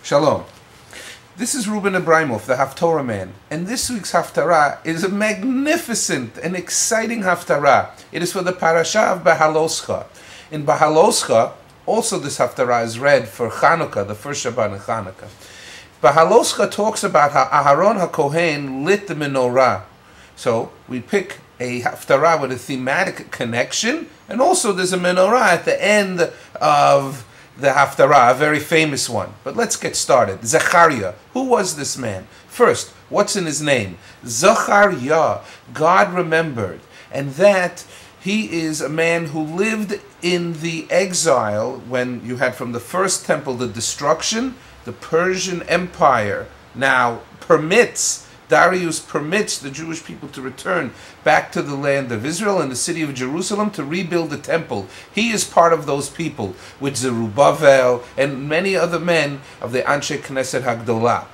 Shalom. This is Reuben Ebrahimoff, the Haftorahman, and this week's haftara is a magnificent and exciting haftara. It is for the Parashat Be'ha'a'losecha. In Beha'alosecha, also this haftara is read for Chanukah, the first Shabbat in Chanukah. Beha'alosecha talks about how Aharon HaKohen lit the menorah. So we pick a haftara with a thematic connection, and also there's a menorah at the end of the haftara, a very famous one. But let's get started. Zechariah. Who was this man? First, what's in his name? Zechariah. God remembered. And that he is a man who lived in the exile when you had from the first temple the destruction. The Persian Empire now Darius permits the Jewish people to return back to the land of Israel and the city of Jerusalem to rebuild the temple. He is part of those people with Zerubbabel and many other men of the Anshe Knesset Hagdolah.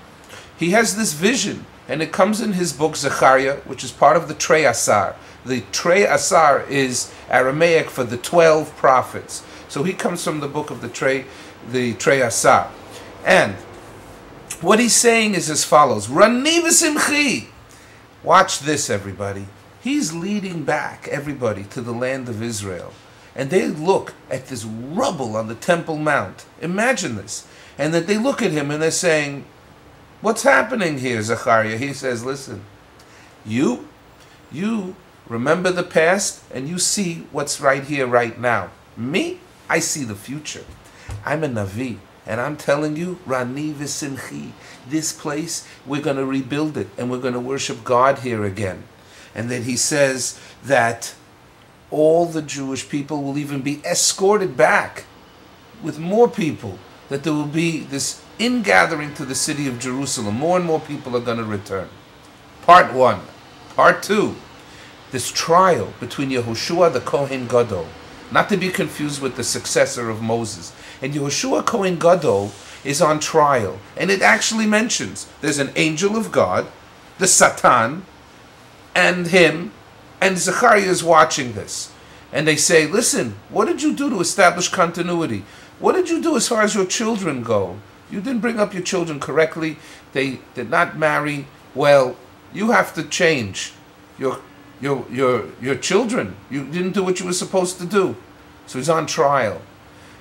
He has this vision, and it comes in his book Zechariah, which is part of the Trei Asar. The Trei Asar is Aramaic for the 12 prophets. So he comes from the book of the Trei Asar. And what he's saying is as follows. Rani v'simchi. Watch this, everybody. He's leading back everybody to the land of Israel. And they look at this rubble on the Temple Mount. Imagine this. And that they look at him and they're saying, what's happening here, Zechariah? He says, listen, you remember the past and you see what's right here, right now. Me, I see the future. I'm a Navi. And I'm telling you, Rani v'simchi, this place, we're going to rebuild it, and we're going to worship God here again. And then he says that all the Jewish people will even be escorted back with more people, that there will be this ingathering to the city of Jerusalem. More and more people are going to return. Part 1. Part 2, this trial between Yehoshua the Kohen Gadol, not to be confused with the successor of Moses. And Yehoshua Kohen Gadol is on trial. And it actually mentions there's an angel of God, the Satan, and him, and Zechariah is watching this. And they say, listen, what did you do to establish continuity? What did you do as far as your children go? You didn't bring up your children correctly. They did not marry. Well, you have to change your children. You didn't do what you were supposed to do. So he's on trial.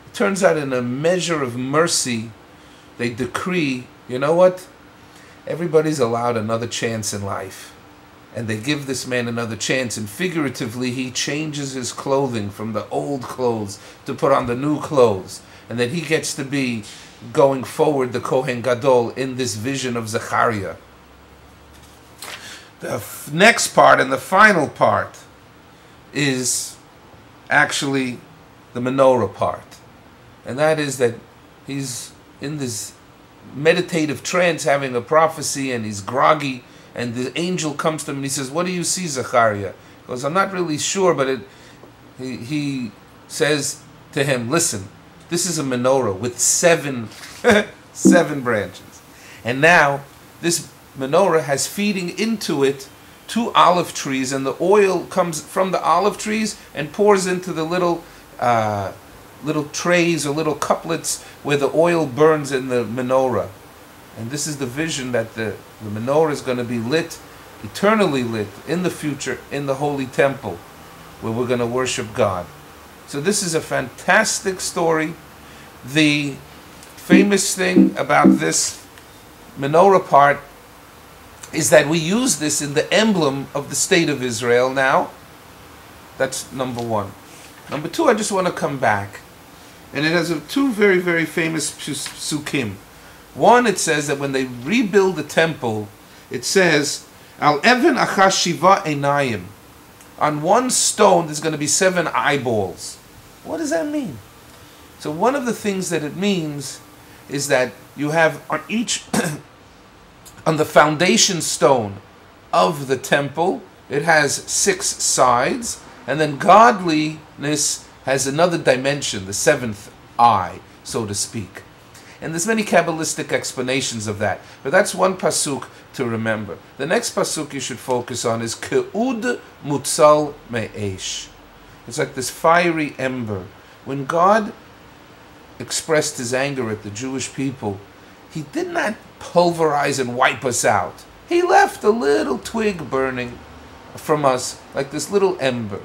It turns out in a measure of mercy, they decree, you know what? Everybody's allowed another chance in life. And they give this man another chance. And figuratively, he changes his clothing from the old clothes to put on the new clothes. And that he gets to be, going forward, the Kohen Gadol in this vision of Zechariah. The next part and the final part is actually the menorah part. And that is that he's in this meditative trance having a prophecy and he's groggy and the angel comes to him and he says, what do you see, Zechariah? He goes, I'm not really sure, but he says to him, listen, this is a menorah with seven branches. And now this menorah has feeding into it 2 olive trees, and the oil comes from the olive trees and pours into the little trays or little couplets where the oil burns in the menorah. And this is the vision that the menorah is going to be lit, eternally lit, in the future, in the holy temple, where we're going to worship God. So this is a fantastic story. The famous thing about this menorah part is that we use this in the emblem of the state of Israel now. That's number 1. Number 2, I just want to come back. And it has 2 very, very famous psukim. One, it says that when they rebuild the temple, it says, Al even achas shiva einayim. On one stone, there's going to be 7 eyeballs. What does that mean? So one of the things that it means is that you have on each on the foundation stone of the temple, it has 6 sides, and then godliness has another dimension, the 7th eye, so to speak. And there's many Kabbalistic explanations of that, but that's one pasuk to remember. The next pasuk you should focus on is Ke'ud Mutzal Me'esh. It's like this fiery ember. When God expressed his anger at the Jewish people, He did not pulverize and wipe us out. He left a little twig burning from us, like this little ember.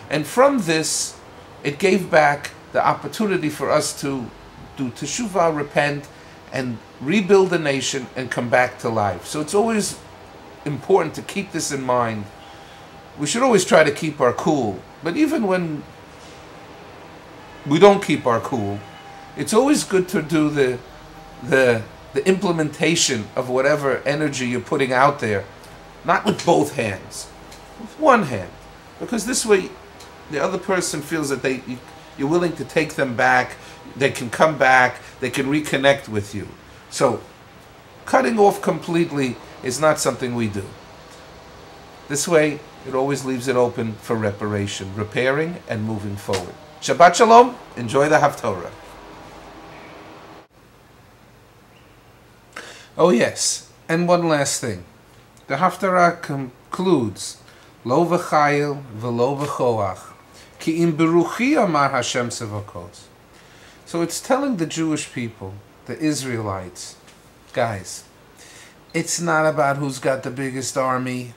And from this, it gave back the opportunity for us to do teshuvah, repent, and rebuild the nation and come back to life. So it's always important to keep this in mind. We should always try to keep our cool. But even when we don't keep our cool, it's always good to do the implementation of whatever energy you're putting out there, not with both hands, with one hand. Because this way, the other person feels that you're willing to take them back, they can come back, they can reconnect with you. So, cutting off completely is not something we do. This way, it always leaves it open for reparation, repairing and moving forward. Shabbat Shalom, enjoy the Haftorah. Oh yes, and one last thing. The Haftarah concludes, Lo v'chayil v'lo v'choach, ki im beruchi amar Hashem Tzevakot. So it's telling the Jewish people, the Israelites, guys, it's not about who's got the biggest army.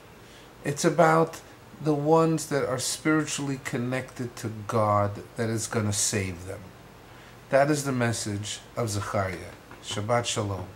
It's about the ones that are spiritually connected to God that is going to save them. That is the message of Zechariah. Shabbat Shalom.